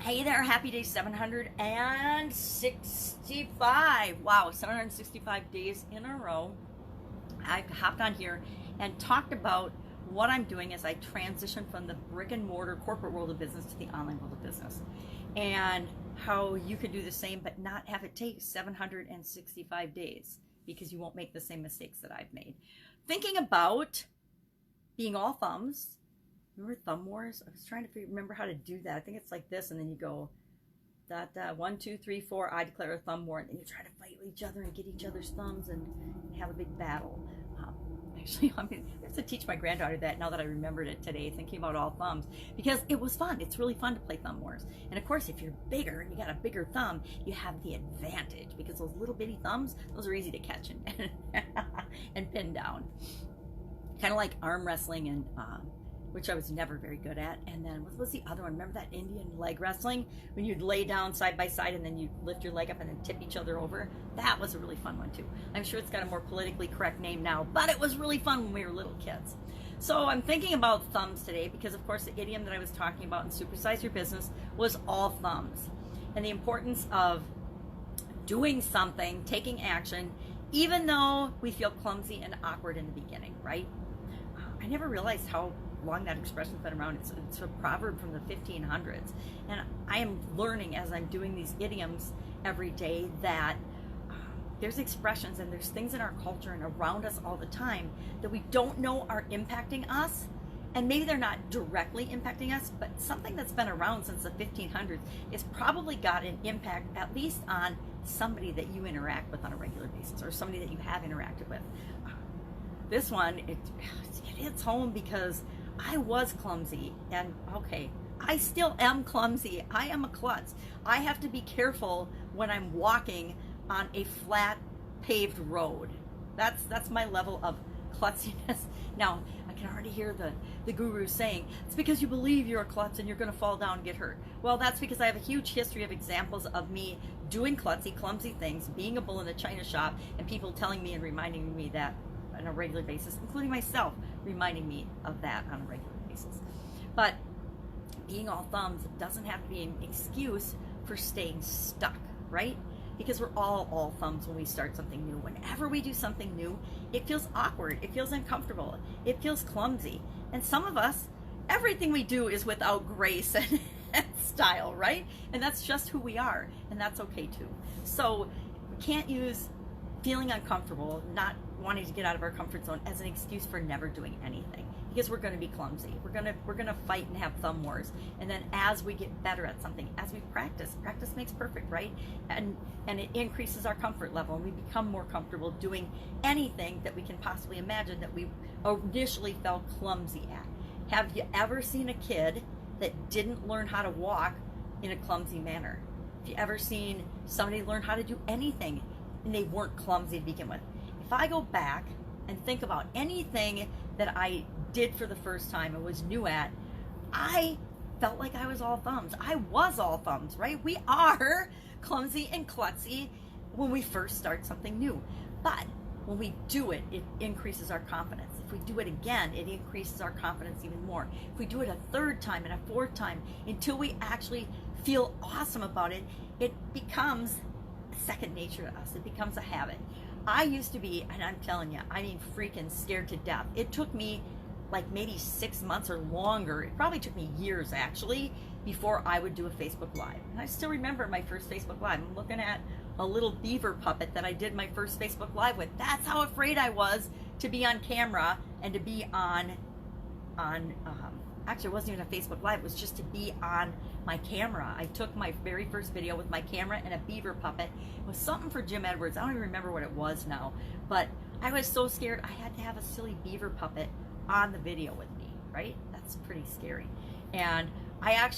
Hey there, happy day 765. Wow, 765 days in a row. I've hopped on here and talked about what I'm doing as I transition from the brick and mortar corporate world of business to the online world of business. And how you could do the same but not have it take 765 days because you won't make the same mistakes that I've made. Thinking about being all thumbs. Remember Thumb Wars? I was trying to remember how to do that. I think it's like this, and then you go, 1, 2, 3, 4, I declare a thumb war, and then you try to fight with each other and get each other's thumbs and have a big battle. Actually, I have to teach my granddaughter that now that I remembered it today, thinking about all thumbs, because it was fun. It's really fun to play Thumb Wars. And of course, if you're bigger and you got a bigger thumb, you have the advantage, because those little bitty thumbs, those are easy to catch and pin down. Kind of like arm wrestling and which I was never very good at. And then what was the other one? Remember that Indian leg wrestling? When you'd lay down side by side and then you'd lift your leg up and then tip each other over? That was a really fun one too. I'm sure it's got a more politically correct name now, but it was really fun when we were little kids. So I'm thinking about thumbs today because of course the idiom that I was talking about in Supersize Your Business was all thumbs. And the importance of doing something, taking action, even though we feel clumsy and awkward in the beginning, right? I never realized how long that expression's been around. It's a proverb from the 1500s, and I am learning as I'm doing these idioms every day that there's expressions and there's things in our culture and around us all the time that we don't know are impacting us, and maybe they're not directly impacting us, but something that's been around since the 1500s is probably got an impact at least on somebody that you interact with on a regular basis or somebody that you have interacted with. This one, it hits home because I was clumsy, and okay, I still am clumsy. I am a klutz. I have to be careful when I'm walking on a flat paved road. That's my level of klutziness. Now, I can already hear the guru saying, it's because you believe you're a klutz and you're going to fall down and get hurt. Well, that's because I have a huge history of examples of me doing clumsy things, being a bull in a china shop, and people telling me and reminding me that on a regular basis, including myself reminding me of that on a regular basis. But being all thumbs doesn't have to be an excuse for staying stuck, right? Because we're all thumbs when we start something new. Whenever we do something new, it feels awkward, it feels uncomfortable, it feels clumsy. And some of us, everything we do is without grace and style, right? And that's just who we are, and that's okay too. So we can't use feeling uncomfortable, not wanting to get out of our comfort zone as an excuse for never doing anything, because we're going to be clumsy. We're going to fight and have thumb wars. And then as we get better at something, as we practice makes perfect, right? And it increases our comfort level, and we become more comfortable doing anything that we can possibly imagine that we initially felt clumsy at. Have you ever seen a kid that didn't learn how to walk in a clumsy manner? Have you ever seen somebody learn how to do anything and they weren't clumsy to begin with? If I go back and think about anything that I did for the first time and was new at, I felt like I was all thumbs. I was all thumbs, right? We are clumsy and klutzy when we first start something new. But when we do it, it increases our confidence. If we do it again, it increases our confidence even more. If we do it a third time and a fourth time until we actually feel awesome about it, it becomes second nature to us. It becomes a habit. I used to be, and I'm telling you, I mean freaking scared to death. It took me like maybe 6 months or longer. It probably took me years actually before I would do a Facebook Live. And I still remember my first Facebook Live. I'm looking at a little beaver puppet that I did my first Facebook Live with. That's how afraid I was to be on camera and to be on actually, it wasn't even a Facebook Live. It was just to be on my camera. I took my very first video with my camera and a beaver puppet. It was something for Jim Edwards. I don't even remember what it was now. But I was so scared I had to have a silly beaver puppet on the video with me, right? That's pretty scary. And I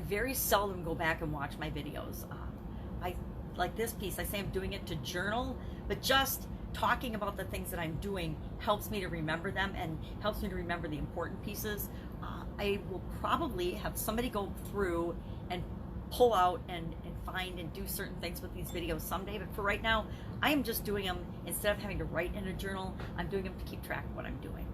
very seldom go back and watch my videos. I like this piece. I say I'm doing it to journal, but just talking about the things that I'm doing helps me to remember them and helps me to remember the important pieces. I will probably have somebody go through and pull out and find and do certain things with these videos someday, but for right now, I am just doing them, instead of having to write in a journal, I'm doing them to keep track of what I'm doing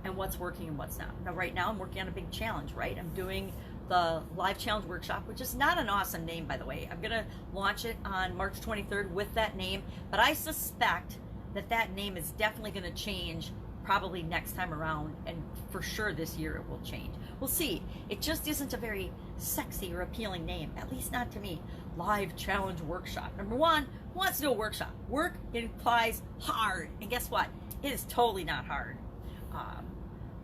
and what's working and what's not. Now, right now, I'm working on a big challenge, right? I'm doing the live challenge workshop, which is not an awesome name, by the way. I'm gonna launch it on March 23rd with that name, but I suspect that that name is definitely gonna change probably next time around, and for sure this year it will change. We'll see. It just isn't a very sexy or appealing name, at least not to me. Live challenge workshop. Number one, who wants to do a workshop? Work implies hard, and guess what? It is totally not hard.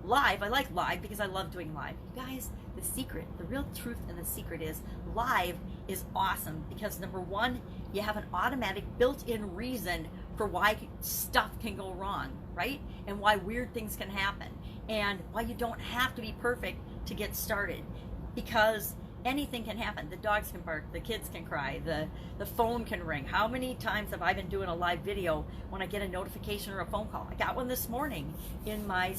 Live, I like live because I love doing live. You guys, the secret, the real truth and the secret is live is awesome because number one, you have an automatic built-in reason for why stuff can go wrong, right? And why weird things can happen, and why you don't have to be perfect to get started, because anything can happen. The dogs can bark, the kids can cry, the phone can ring. How many times have I been doing a live video when I get a notification or a phone call? I got one this morning in my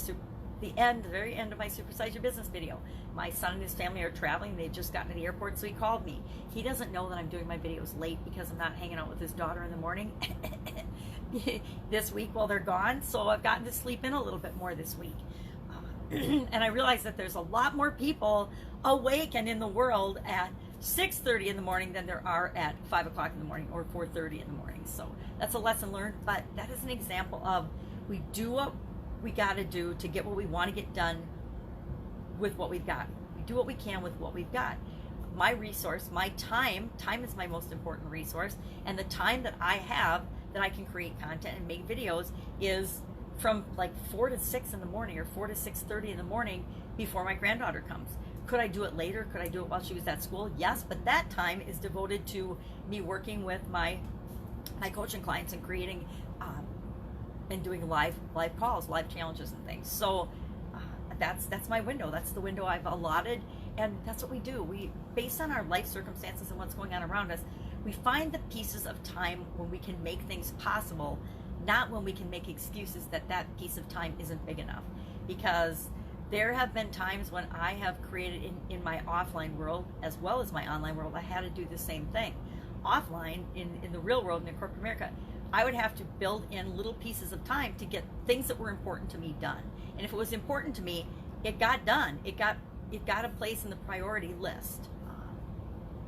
the very end of my Supersize Your Business video. My son and his family are traveling. They've just gotten to the airport, so he called me. He doesn't know that I'm doing my videos late because I'm not hanging out with his daughter in the morning this week while they're gone, so I've gotten to sleep in a little bit more this week. And I realize that there's a lot more people awake and in the world at 6:30 in the morning than there are at 5 o'clock in the morning or 4:30 in the morning. So that's a lesson learned, but that is an example of we do what we got to do to get what we want to get done with what we've got. We do what we can with what we've got. My resource, my time is my most important resource, and the time that I have that I can create content and make videos is from like 4 to 6 in the morning or 4 to 6:30 in the morning before my granddaughter comes. Could I do it later? Could I do it while she was at school? Yes, but that time is devoted to me working with my coaching clients and creating and doing live calls, live challenges and things. So that's my window. That's the window I've allotted, and that's what we do. We, based on our life circumstances and what's going on around us, we find the pieces of time when we can make things possible, not when we can make excuses that that piece of time isn't big enough. Because there have been times when I have created in my offline world as well as my online world, I had to do the same thing. Offline, in the real world, in corporate America, I would have to build in little pieces of time to get things that were important to me done. And if it was important to me, it got done. It got a place in the priority list.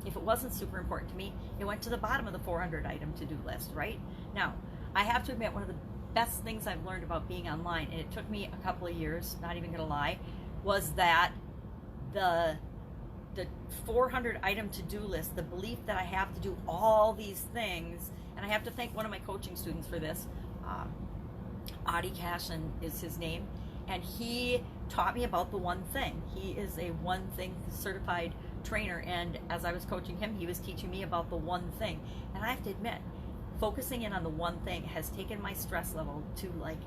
If it wasn't super important to me, it went to the bottom of the 400 item to-do list, right? Now, I have to admit, one of the best things I've learned about being online, and it took me a couple of years, not even gonna lie, was that the 400 item to-do list, the belief that I have to do all these things, and I have to thank one of my coaching students for this. Adi Cashin is his name, and he taught me about the one thing. He is a one thing certified trainer, and as I was coaching him, he was teaching me about the one thing. And I have to admit, focusing in on the one thing has taken my stress level to like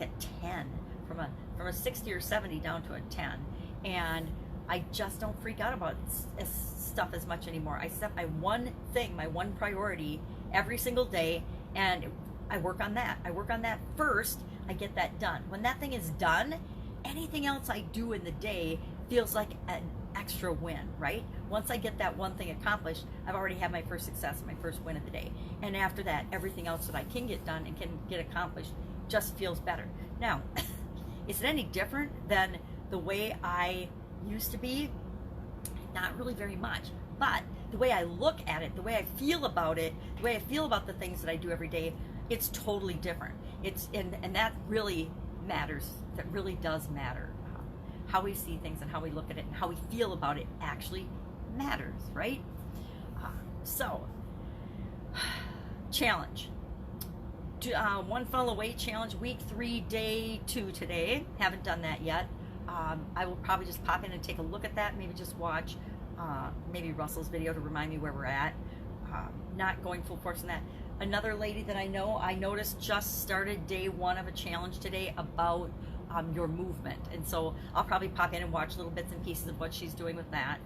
a 10, from a 60 or 70 down to a 10. And I just don't freak out about stuff as much anymore. I set my one thing, my one priority every single day, and I work on that. I work on that first. I get that done. When that thing is done, anything else I do in the day feels like an extra win, right? Once I get that one thing accomplished, I've already had my first success, my first win of the day. And after that, everything else that I can get done and can get accomplished just feels better. Now, is it any different than the way I used to be? Not really very much. But the way I look at it, the way I feel about it, the way I feel about the things that I do every day, it's totally different. And that really matters. That really does matter. How we see things and how we look at it and how we feel about it actually matters, right? So, challenge. One Funnel Away challenge, week 3, day 2 today. Haven't done that yet. I will probably just pop in and take a look at that. Maybe just watch maybe Russell's video to remind me where we're at. Not going full force in that. Another lady that I know, I noticed just started day 1 of a challenge today about your movement. And so I'll probably pop in and watch little bits and pieces of what she's doing with that.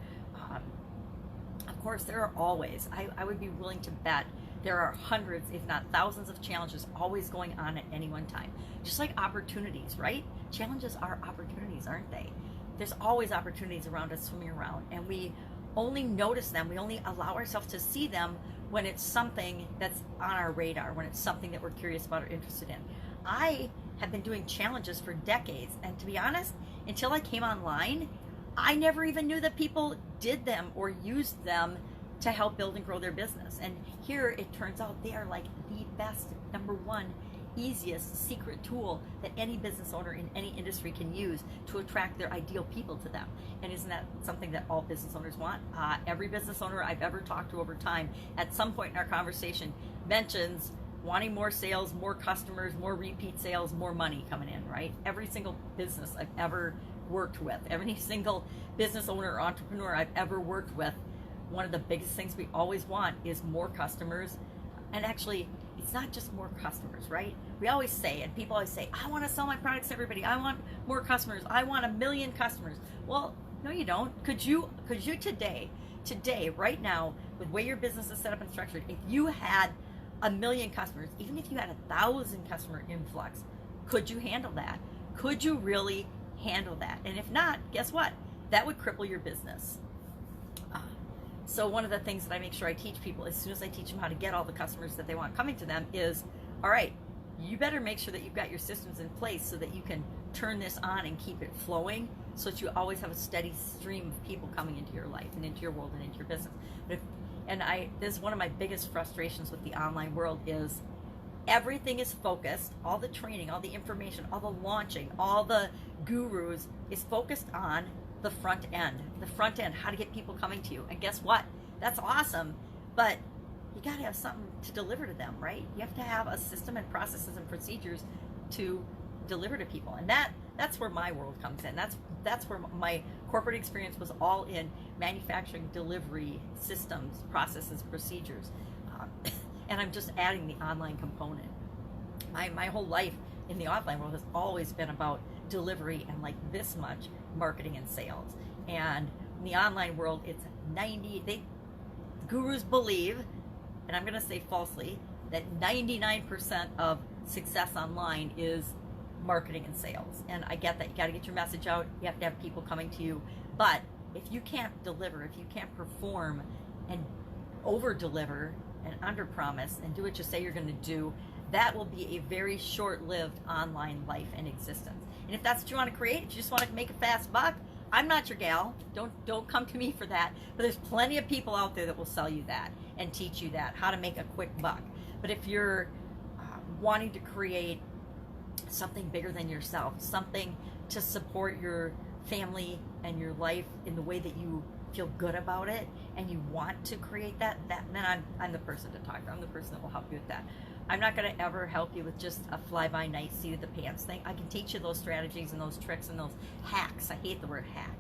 Of course, there are always, I would be willing to bet there are hundreds, if not thousands of challenges always going on at any one time. Just like opportunities, right? Challenges are opportunities, aren't they? There's always opportunities around us swimming around, and we only notice them, we only allow ourselves to see them when it's something that's on our radar, when it's something that we're curious about or interested in. I have been doing challenges for decades, and to be honest, until I came online, I never even knew that people did them or used them to help build and grow their business. And here it turns out they are like the best, number one, easiest secret tool that any business owner in any industry can use to attract their ideal people to them. And isn't that something that all business owners want? Every business owner I've ever talked to over time, at some point in our conversation, mentions wanting more sales, more customers, more repeat sales, more money coming in, right? Every single business I've ever worked with, every single business owner or entrepreneur I've ever worked with, one of the biggest things we always want is more customers. And actually, it's not just more customers, right? We always say, and people always say, I want to sell my products to everybody. I want more customers. I want 1 million customers. Well, no, you don't. Could you today, right now, with the way your business is set up and structured, if you had 1 million customers, even if you had 1,000 customer influx, could you handle that? Could you really handle that? And if not, guess what? That would cripple your business. So one of the things that I make sure I teach people as soon as I teach them how to get all the customers that they want coming to them is, all right, you better make sure that you've got your systems in place so that you can turn this on and keep it flowing so that you always have a steady stream of people coming into your life and into your world and into your business. This is one of my biggest frustrations with the online world is everything is focused, all the training, all the information, all the launching, all the gurus is focused on the front end, how to get people coming to you. And guess what? That's awesome, but you got to have something to deliver to them, right? You have to have a system and processes and procedures to deliver to people. And that's where my world comes in. That's where my corporate experience was all in manufacturing, delivery, systems, processes, procedures. And I'm just adding the online component. My whole life in the offline world has always been about delivery and like this much marketing and sales. And in the online world, it's gurus believe, and I'm going to say falsely, that 99% of success online is marketing and sales. And I get that. You got to get your message out. You have to have people coming to you. But if you can't deliver, if you can't perform and over deliver and under promise and do what you say you're going to do, that will be a very short-lived online life and existence. And if that's what you want to create, if you just want to make a fast buck, I'm not your gal. Don't come to me for that. But there's plenty of people out there that will sell you that and teach you that, how to make a quick buck. But if you're wanting to create something bigger than yourself, something to support your family and your life in the way that you feel good about it, and you want to create that, then I'm the person to talk to. I'm the person that will help you with that. I'm not going to ever help you with just a fly-by-night seat of the pants thing. I can teach you those strategies and those tricks and those hacks. I hate the word hack.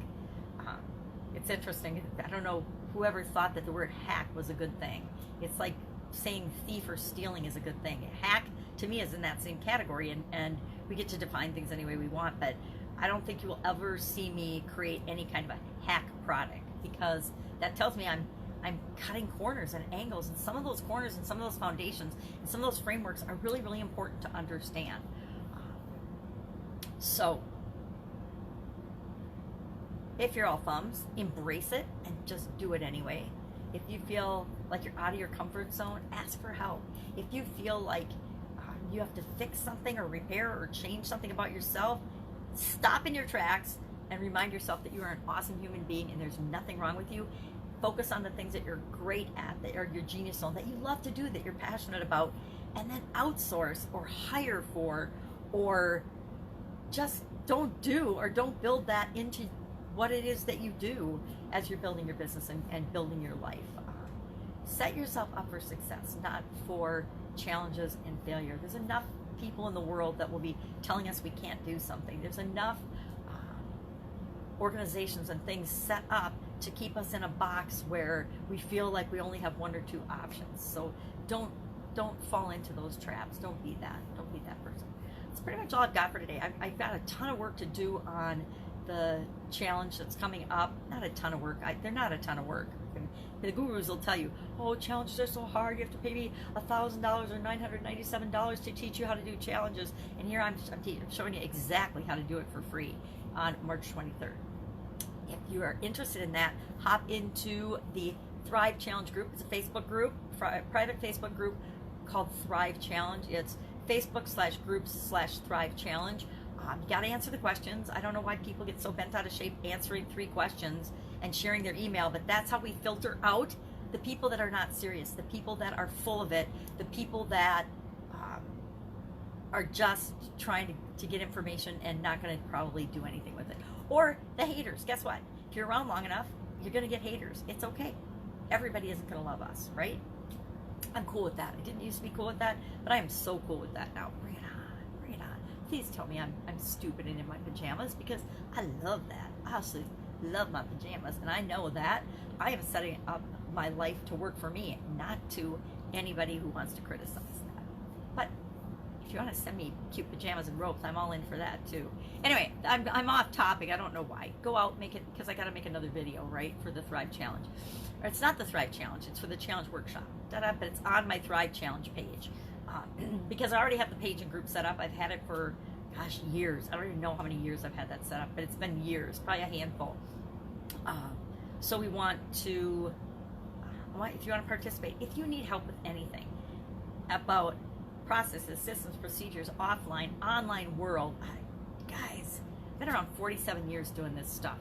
It's interesting. I don't know whoever thought that the word hack was a good thing. It's like saying thief or stealing is a good thing. Hack, to me, is in that same category, and we get to define things any way we want, but I don't think you will ever see me create any kind of a hack product, because that tells me I'm cutting corners and angles, and some of those corners and some of those foundations and some of those frameworks are really, really important to understand. So if you're all thumbs, embrace it and just do it anyway. If you feel like you're out of your comfort zone, ask for help. If you feel like you have to fix something or repair or change something about yourself, stop in your tracks and remind yourself that you are an awesome human being and there's nothing wrong with you. Focus on the things that you're great at, that are your genius zone, that you love to do, that you're passionate about, and then outsource or hire for, or just don't do or don't build that into what it is that you do as you're building your business and building your life. Set yourself up for success, not for challenges and failure. There's enough people in the world that will be telling us we can't do something. There's enough organizations and things set up to keep us in a box where we feel like we only have one or two options. So don't fall into those traps. Don't be that person. That's pretty much all I've got for today. I've got a ton of work to do on the challenge that's coming up. Not a ton of work. They're not a ton of work. The gurus will tell you, oh, challenges are so hard. You have to pay me $1,000 or $997 to teach you how to do challenges. And here I'm showing you exactly how to do it for free on March 23rd. If you are interested in that, hop into the Thrive Challenge group. It's a Facebook group, private Facebook group called Thrive Challenge. It's Facebook/groups/Thrive Challenge. You got to answer the questions. I don't know why people get so bent out of shape answering 3 questions and sharing their email, but that's how we filter out the people that are not serious, the people that are full of it, the people that are just trying to get information and not going to probably do anything with it. Or the haters. Guess what? If you're around long enough, you're going to get haters. It's okay. Everybody isn't going to love us, right? I'm cool with that. I didn't used to be cool with that, but I am so cool with that now. Bring it on. Bring it on. Please tell me I'm stupid and in my pajamas, because I love that. I absolutely love my pajamas, and I know that I am setting up my life to work for me, not to anybody who wants to criticize that. But if you want to send me cute pajamas and ropes, I'm all in for that too. Anyway, I'm off topic. I don't know why. Go out, make it, because I got to make another video, right, for the Thrive Challenge. Or it's not the Thrive Challenge. It's for the Challenge Workshop. But it's on my Thrive Challenge page. Because I already have the page and group set up. I've had it for, gosh, years. I don't even know how many years I've had that set up, but it's been years, probably a handful. So we want to, if you want to participate, if you need help with anything about processes, systems, procedures, offline, online world, guys, I've been around 47 years doing this stuff,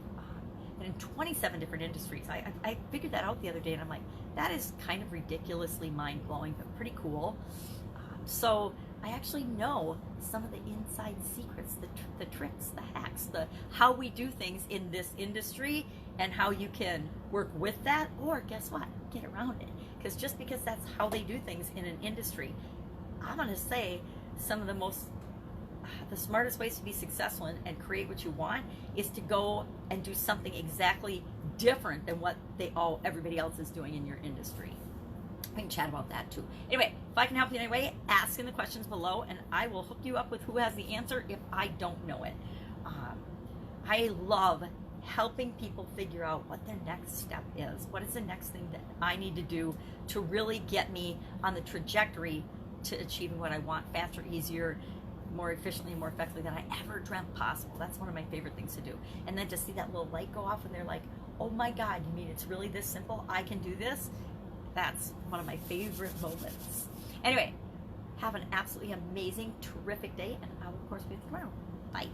and in 27 different industries. I figured that out the other day, and I'm like, that is kind of ridiculously mind-blowing, but pretty cool. So I actually know some of the inside secrets, the tricks, the hacks, the how we do things in this industry, and how you can work with that, or guess what, get around it. Because just because that's how they do things in an industry, I'm going to say some of the smartest ways to be successful and create what you want is to go and do something exactly different than what everybody else is doing in your industry. We can chat about that too. Anyway, if I can help you in any way, ask in the questions below, and I will hook you up with who has the answer if I don't know it. I love helping people figure out what their next step is. What is the next thing that I need to do to really get me on the trajectory to achieving what I want faster, easier, more efficiently, more effectively than I ever dreamt possible. That's one of my favorite things to do. And then to see that little light go off and they're like, oh my God, you mean it's really this simple? I can do this? That's one of my favorite moments. Anyway, have an absolutely amazing, terrific day, and I will, of course, be with you tomorrow. Bye.